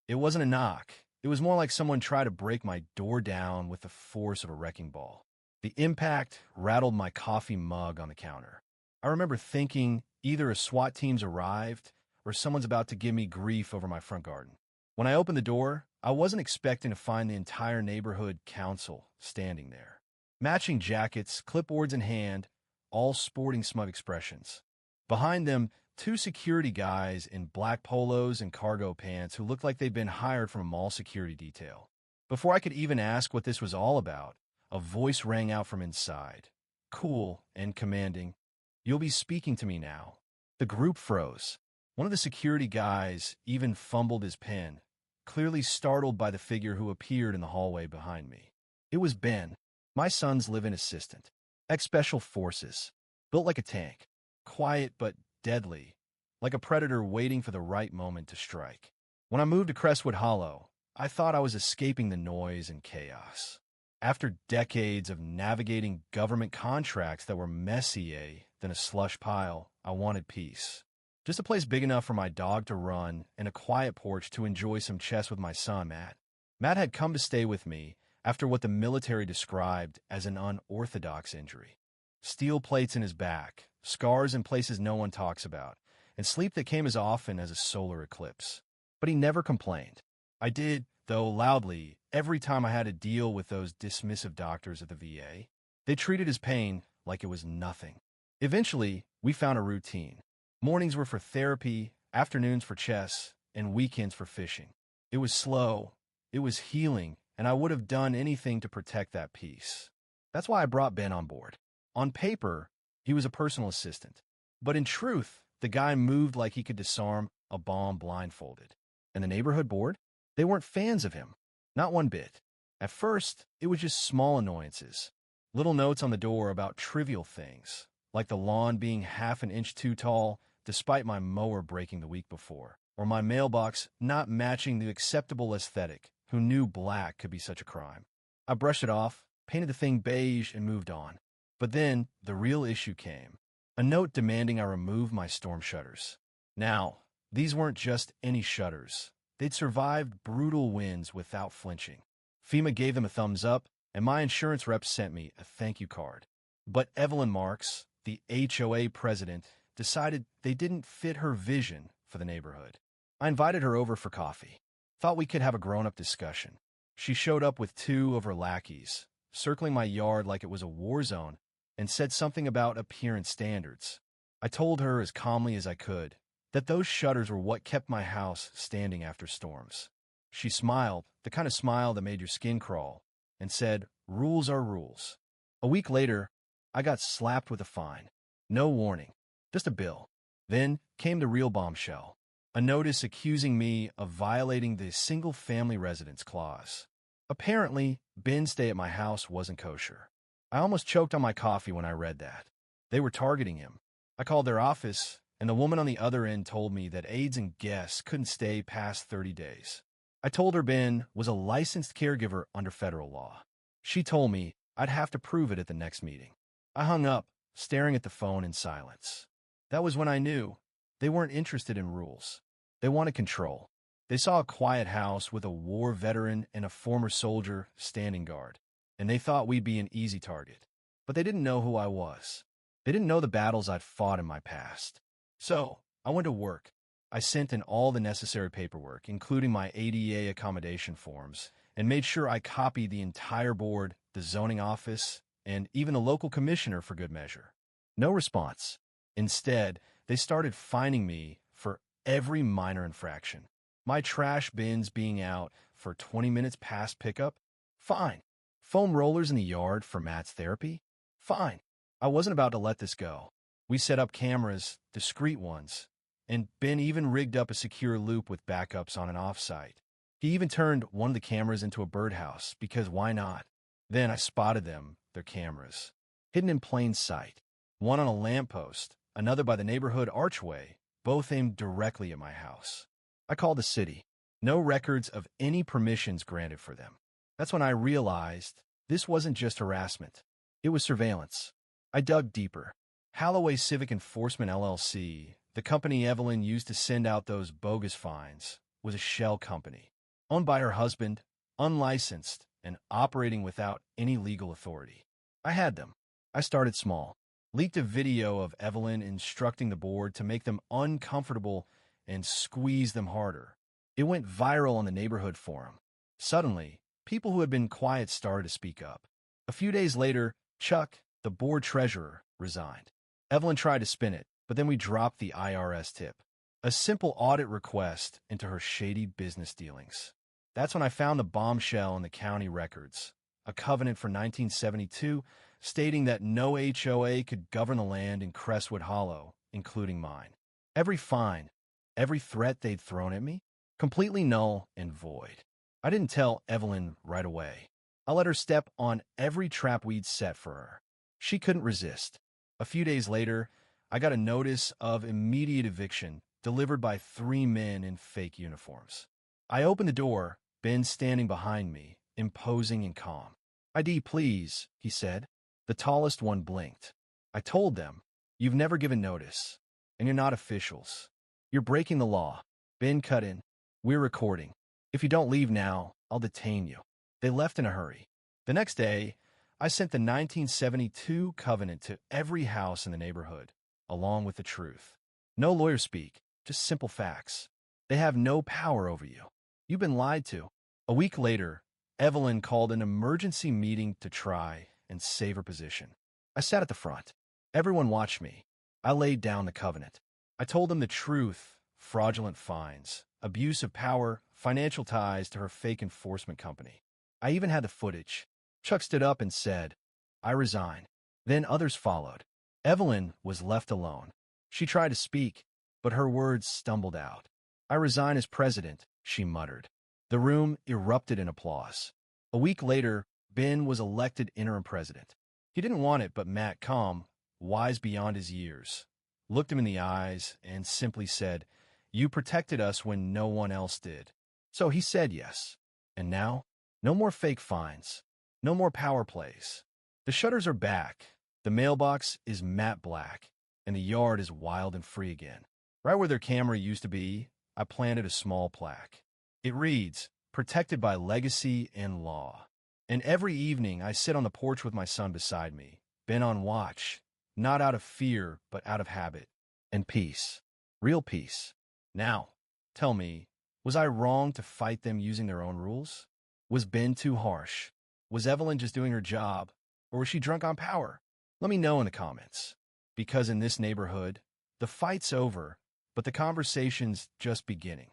It wasn't a knock. It was more like someone tried to break my door down with the force of a wrecking ball. The impact rattled my coffee mug on the counter. I remember thinking either a SWAT team's arrived or someone's about to give me grief over my front garden. When I opened the door, I wasn't expecting to find the entire neighborhood council standing there. Matching jackets, clipboards in hand, all sporting smug expressions. Behind them, two security guys in black polos and cargo pants who looked like they'd been hired from a mall security detail. Before I could even ask what this was all about, a voice rang out from inside, cool and commanding. "You'll be speaking to me now." The group froze. One of the security guys even fumbled his pen, clearly startled by the figure who appeared in the hallway behind me. It was Ben, my son's live-in assistant, ex-Special Forces, built like a tank, quiet but deadly, like a predator waiting for the right moment to strike. When I moved to Crestwood Hollow, I thought I was escaping the noise and chaos. After decades of navigating government contracts that were messier than a slush pile, I wanted peace. Just a place big enough for my dog to run and a quiet porch to enjoy some chess with my son, Matt. Matt had come to stay with me after what the military described as an unorthodox injury. Steel plates in his back, scars in places no one talks about, and sleep that came as often as a solar eclipse. But he never complained. I did, though loudly, every time I had to deal with those dismissive doctors at the VA. They treated his pain like it was nothing. Eventually, we found a routine. Mornings were for therapy, afternoons for chess, and weekends for fishing. It was slow, it was healing, and I would have done anything to protect that peace. That's why I brought Ben on board. On paper, he was a personal assistant. But in truth, the guy moved like he could disarm a bomb blindfolded. And the neighborhood board? They weren't fans of him. Not one bit. At first, it was just small annoyances. Little notes on the door about trivial things, like the lawn being half an inch too tall, despite my mower breaking the week before, or my mailbox not matching the acceptable aesthetic. Who knew black could be such a crime? I brushed it off, painted the thing beige, and moved on. But then, the real issue came. A note demanding I remove my storm shutters. Now, these weren't just any shutters. They'd survived brutal winds without flinching. FEMA gave them a thumbs up, and my insurance rep sent me a thank you card. But Evelyn Marks, the HOA president, decided they didn't fit her vision for the neighborhood. I invited her over for coffee. Thought we could have a grown-up discussion. She showed up with two of her lackeys, circling my yard like it was a war zone, and said something about appearance standards. I told her as calmly as I could that those shutters were what kept my house standing after storms. She smiled, the kind of smile that made your skin crawl, and said, "Rules are rules." A week later, I got slapped with a fine. No warning, just a bill. Then came the real bombshell, a notice accusing me of violating the single-family residence clause. Apparently, Ben's stay at my house wasn't kosher. I almost choked on my coffee when I read that. They were targeting him. I called their office, and the woman on the other end told me that aides and guests couldn't stay past 30 days. I told her Ben was a licensed caregiver under federal law. She told me I'd have to prove it at the next meeting. I hung up, staring at the phone in silence. That was when I knew they weren't interested in rules. They wanted control. They saw a quiet house with a war veteran and a former soldier standing guard, and they thought we'd be an easy target. But they didn't know who I was. They didn't know the battles I'd fought in my past. So, I went to work. I sent in all the necessary paperwork, including my ADA accommodation forms, and made sure I copied the entire board, the zoning office, and even the local commissioner for good measure. No response. Instead, they started fining me for every minor infraction. My trash bins being out for 20 minutes past pickup? Fine. Foam rollers in the yard for Matt's therapy? Fine. I wasn't about to let this go. We set up cameras, discreet ones, and Ben even rigged up a secure loop with backups on an off-site. He even turned one of the cameras into a birdhouse, because why not? Then I spotted them, their cameras, hidden in plain sight. One on a lamppost, another by the neighborhood archway, both aimed directly at my house. I called the city. No records of any permissions granted for them. That's when I realized this wasn't just harassment. It was surveillance. I dug deeper. Holloway Civic Enforcement LLC, the company Evelyn used to send out those bogus fines, was a shell company. owned by her husband, unlicensed, and operating without any legal authority. I had them. I started small, leaked a video of Evelyn instructing the board to make them uncomfortable and squeeze them harder. It went viral on the neighborhood forum. Suddenly, people who had been quiet started to speak up. A few days later, Chuck, the board treasurer, resigned. Evelyn tried to spin it, but then we dropped the IRS tip. A simple audit request into her shady business dealings. That's when I found the bombshell in the county records, a covenant for 1972 stating that no HOA could govern the land in Crestwood Hollow, including mine. Every fine, every threat they'd thrown at me, completely null and void. I didn't tell Evelyn right away. I let her step on every trap we'd set for her. She couldn't resist. A few days later, I got a notice of immediate eviction delivered by 3 men in fake uniforms. I opened the door, Ben standing behind me, imposing and calm. "ID, please," he said. The tallest one blinked. I told them, "You've never given notice, and you're not officials. You're breaking the law." Ben cut in. "We're recording. If you don't leave now, I'll detain you." They left in a hurry. The next day, I sent the 1972 covenant to every house in the neighborhood, along with the truth. No lawyer speak, just simple facts. They have no power over you. You've been lied to. A week later, Evelyn called an emergency meeting to try and save her position. I sat at the front. Everyone watched me. I laid down the covenant. I told them the truth: fraudulent fines, abuse of power, financial ties to her fake enforcement company. I even had the footage. Chuck stood up and said, "I resign." Then others followed. Evelyn was left alone. She tried to speak, but her words stumbled out. "I resign as president," she muttered. The room erupted in applause. A week later, Ben was elected interim president. He didn't want it, but Matt Calm, wise beyond his years, looked him in the eyes and simply said, "You protected us when no one else did." So he said yes. And now, no more fake fines. No more power plays. The shutters are back. The mailbox is matte black, and the yard is wild and free again. Right where their camera used to be, I planted a small plaque. It reads, "Protected by legacy and law." And every evening I sit on the porch with my son beside me, Ben on watch, not out of fear, but out of habit. And peace. Real peace. Now, tell me, was I wrong to fight them using their own rules? Was Ben too harsh? Was Evelyn just doing her job, or was she drunk on power? Let me know in the comments. Because in this neighborhood, the fight's over, but the conversation's just beginning.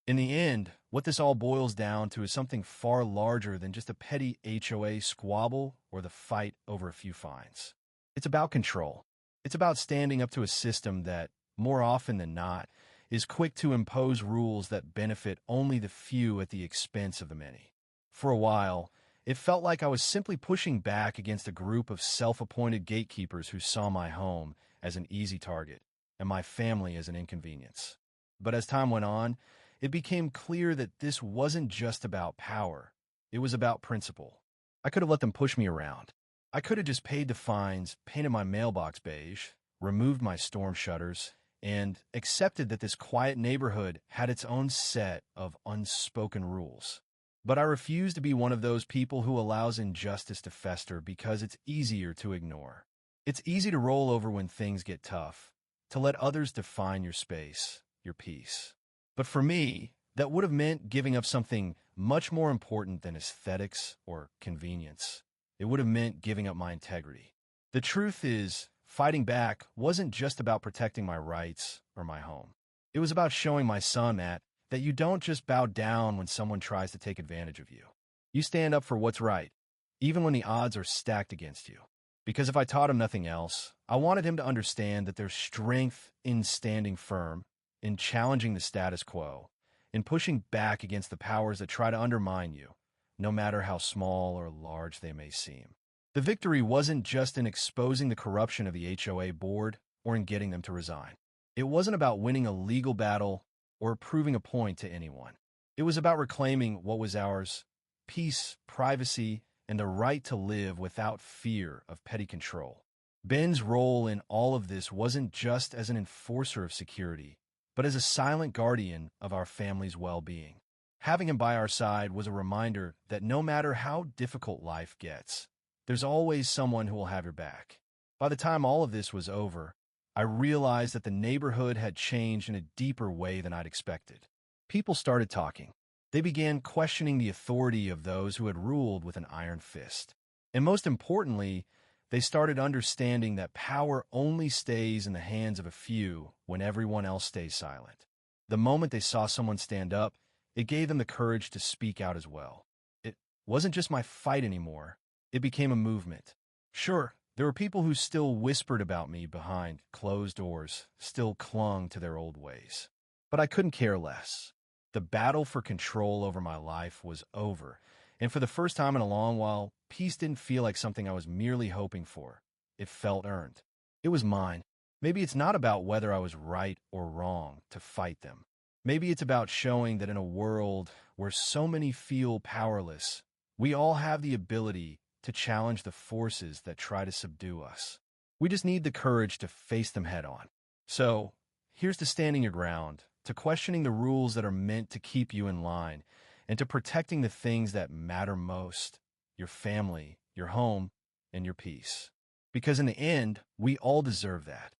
In the end, what this all boils down to is something far larger than just a petty HOA squabble or the fight over a few fines. It's about control. It's about standing up to a system that, more often than not, is quick to impose rules that benefit only the few at the expense of the many. For a while, it felt like I was simply pushing back against a group of self-appointed gatekeepers who saw my home as an easy target and my family as an inconvenience. But as time went on, it became clear that this wasn't just about power. It was about principle. I could have let them push me around. I could have just paid the fines, painted my mailbox beige, removed my storm shutters, and accepted that this quiet neighborhood had its own set of unspoken rules. But I refuse to be one of those people who allows injustice to fester because it's easier to ignore. It's easy to roll over when things get tough, to let others define your space, your peace. But for me, that would have meant giving up something much more important than aesthetics or convenience. It would have meant giving up my integrity. The truth is, fighting back wasn't just about protecting my rights or my home. It was about showing my son that you don't just bow down when someone tries to take advantage of you. You stand up for what's right, even when the odds are stacked against you. Because if I taught him nothing else, I wanted him to understand that there's strength in standing firm, in challenging the status quo, in pushing back against the powers that try to undermine you, no matter how small or large they may seem. The victory wasn't just in exposing the corruption of the HOA board or in getting them to resign. It wasn't about winning a legal battle or proving a point to anyone. It was about reclaiming what was ours: peace, privacy, and the right to live without fear of petty control. Ben's role in all of this wasn't just as an enforcer of security, but as a silent guardian of our family's well-being. Having him by our side was a reminder that no matter how difficult life gets, there's always someone who will have your back. By the time all of this was over, I realized that the neighborhood had changed in a deeper way than I'd expected. People started talking. They began questioning the authority of those who had ruled with an iron fist. And most importantly, they started understanding that power only stays in the hands of a few when everyone else stays silent. The moment they saw someone stand up, it gave them the courage to speak out as well. It wasn't just my fight anymore. It became a movement. Sure, there were people who still whispered about me behind closed doors, still clung to their old ways. But I couldn't care less. The battle for control over my life was over, and for the first time in a long while, peace didn't feel like something I was merely hoping for. It felt earned. It was mine. Maybe it's not about whether I was right or wrong to fight them. Maybe it's about showing that in a world where so many feel powerless, we all have the ability to challenge the forces that try to subdue us. We just need the courage to face them head on. So, here's to standing your ground, to questioning the rules that are meant to keep you in line, and to protecting the things that matter most: your family, your home, and your peace. Because in the end, we all deserve that.